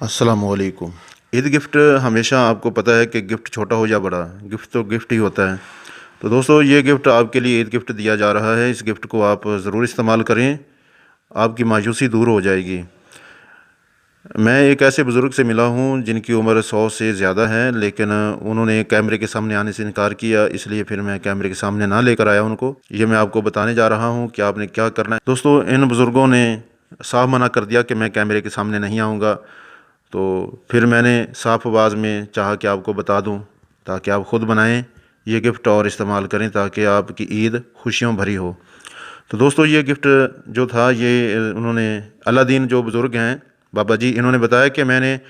अस्सलामुअलैकुम। ईद गिफ्ट हमेशा आपको पता है कि गिफ्ट छोटा हो या बड़ा, गिफ्ट तो गिफ्ट ही होता है। तो दोस्तों ये गिफ्ट आपके लिए ईद गिफ्ट दिया जा रहा है। इस गिफ्ट को आप ज़रूर इस्तेमाल करें, आपकी मायूसी दूर हो जाएगी। मैं एक ऐसे बुज़ुर्ग से मिला हूँ जिनकी उम्र 100 से ज़्यादा है, लेकिन उन्होंने कैमरे के सामने आने से इनकार किया, इसलिए फिर मैं कैमरे के सामने ना लेकर आया उनको। ये मैं आपको बताने जा रहा हूँ कि आपने क्या करना है। दोस्तों इन बुज़ुर्गों ने साफ मना कर दिया कि मैं कैमरे के सामने नहीं आऊँगा। तो फिर मैंने साफ आवाज़ में चाहा कि आपको बता दूं ताकि आप ख़ुद बनाएं ये गिफ्ट और इस्तेमाल करें ताकि आपकी ईद खुशियों भरी हो। तो दोस्तों ये गिफ्ट जो था ये उन्होंने अलादीन जो बुज़ुर्ग हैं बाबा जी, इन्होंने बताया कि मैंने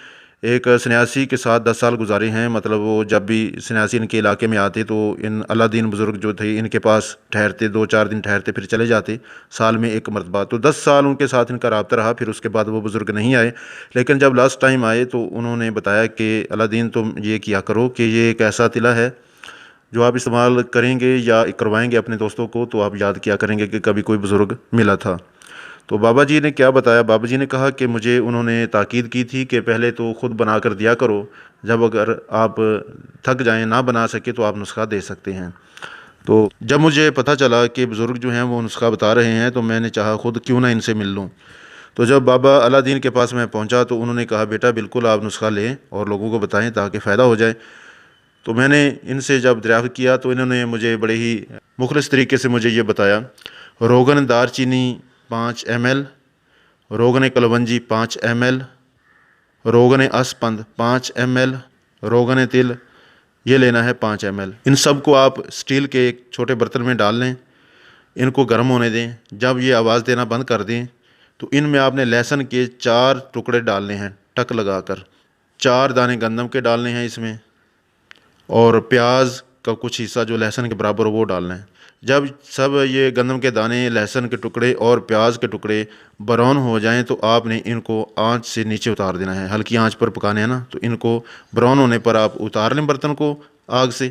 एक सन्यासी के साथ 10 साल गुजारे हैं। मतलब वो जब भी सन्यासी इनके इलाके में आते तो इन अलादीन बुज़ुर्ग जो थे इनके पास ठहरते, 2-4 दिन ठहरते फिर चले जाते, साल में एक मरतबा। तो 10 साल उनके साथ इनका राब्ता रहा। फिर उसके बाद वो बुज़ुर्ग नहीं आए, लेकिन जब लास्ट टाइम आए तो उन्होंने बताया कि अलादीन तुम ये किया करो कि ये एक ऐसा तिला है जो आप इस्तेमाल करेंगे या करवाएंगे अपने दोस्तों को तो आप याद किया करेंगे कि कभी कोई बुज़ुर्ग मिला था। तो बाबा जी ने क्या बताया, बाबा जी ने कहा कि मुझे उन्होंने ताकीद की थी कि पहले तो ख़ुद बना कर दिया करो, जब अगर आप थक जाएं ना बना सके तो आप नुस्खा दे सकते हैं। तो जब मुझे पता चला कि बुज़ुर्ग जो हैं वो नुस्खा बता रहे हैं तो मैंने चाहा ख़ुद क्यों ना इनसे मिल लूँ। तो जब बाबा अलादीन के पास मैं पहुँचा तो उन्होंने कहा बेटा बिल्कुल आप नुस्खा लें और लोगों को बताएँ ताकि फ़ायदा हो जाए। तो मैंने इनसे जब दरियाफ़्त किया तो इन्होंने मुझे बड़े ही मुखलिस तरीके से मुझे ये बताया, रोगन दारचीनी 5 ml, रोगन कलवंजी 5 ml, रोगन अस्पंद 5 ml, रोगन तिल ये लेना है 5 ml। इन सब को आप स्टील के एक छोटे बर्तन में डाल लें, इनको गर्म होने दें। जब ये आवाज़ देना बंद कर दें तो इनमें आपने लहसुन के 4 टुकड़े डालने हैं टक लगाकर, 4 दाने गंदम के डालने हैं इसमें, और प्याज का कुछ हिस्सा जो लहसुन के बराबर वो डालना है। जब सब ये गंदम के दाने, लहसुन के टुकड़े और प्याज के टुकड़े ब्राउन हो जाएं तो आपने इनको आंच से नीचे उतार देना है। हल्की आंच पर पकाने हैं ना, तो इनको ब्राउन होने पर आप उतार लें बर्तन को आग से।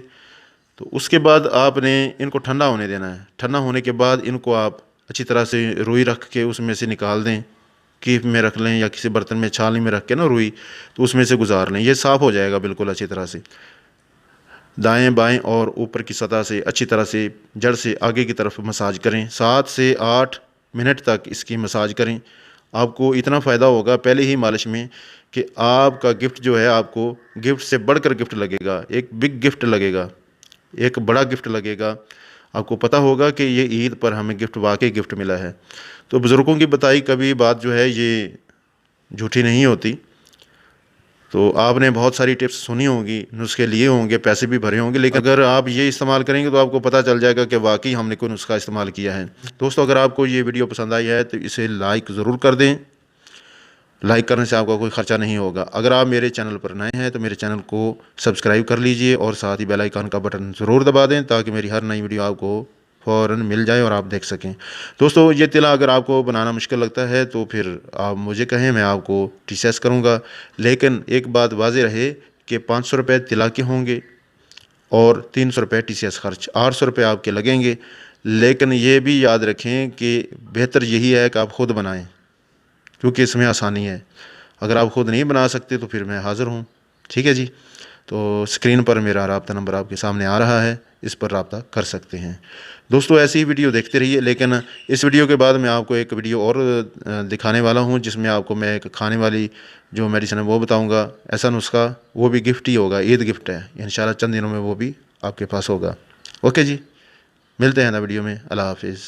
तो उसके बाद आपने इनको ठंडा होने देना है। ठंडा होने के बाद इनको आप अच्छी तरह से रुई रख के उसमें से निकाल दें, कीप में रख लें या किसी बर्तन में छाली में रख के ना रुई, तो उसमें से गुजार लें। ये साफ़ हो जाएगा बिल्कुल अच्छी तरह से। दाएं बाएं और ऊपर की सतह से अच्छी तरह से जड़ से आगे की तरफ मसाज करें। 7 से 8 मिनट तक इसकी मसाज करें। आपको इतना फ़ायदा होगा पहले ही मालिश में कि आपका गिफ्ट जो है आपको गिफ्ट से बढ़कर गिफ्ट लगेगा, एक बिग गिफ्ट लगेगा, एक बड़ा गिफ्ट लगेगा। आपको पता होगा कि ये ईद पर हमें गिफ्ट वाकई गिफ्ट मिला है। तो बुज़ुर्गों की बताई कभी बात जो है ये झूठी नहीं होती। तो आपने बहुत सारी टिप्स सुनी होंगी, नुस्खे लिए होंगे, पैसे भी भरे होंगे, लेकिन अगर आप ये इस्तेमाल करेंगे तो आपको पता चल जाएगा कि वाकई हमने कोई नुस्खा इस्तेमाल किया है। दोस्तों अगर आपको ये वीडियो पसंद आई है तो इसे लाइक ज़रूर कर दें। लाइक करने से आपका कोई ख़र्चा नहीं होगा। अगर आप मेरे चैनल पर नए हैं तो मेरे चैनल को सब्सक्राइब कर लीजिए और साथ ही बेल आइकन का बटन ज़रूर दबा दें ताकि मेरी हर नई वीडियो आपको फ़ौरन मिल जाए और आप देख सकें। दोस्तों ये तिला अगर आपको बनाना मुश्किल लगता है तो फिर आप मुझे कहें, मैं आपको टीचर्स करूँगा। लेकिन एक बात वाज़ेह रहे कि 500 रुपये तिला के होंगे और 300 रुपये टीसीएस खर्च, 800 रुपये आपके लगेंगे। लेकिन ये भी याद रखें कि बेहतर यही है कि आप ख़ुद बनाएं क्योंकि इसमें आसानी है। अगर आप ख़ुद नहीं बना सकते तो फिर मैं हाज़िर हूँ। ठीक है जी। तो स्क्रीन पर मेरा राब्ता नंबर आपके सामने आ रहा है, इस पर राब्ता कर सकते हैं। दोस्तों ऐसी ही वीडियो देखते रहिए। लेकिन इस वीडियो के बाद मैं आपको एक वीडियो और दिखाने वाला हूँ जिसमें आपको मैं एक खाने वाली जो मेडिसिन है वो बताऊँगा। ऐसा नुस्खा वो भी गिफ्ट ही होगा, ईद गिफ्ट है। इंशाल्लाह चंद दिनों में वो भी आपके पास होगा। ओके जी, मिलते हैं ना वीडियो में। अल्लाह हाफिज़।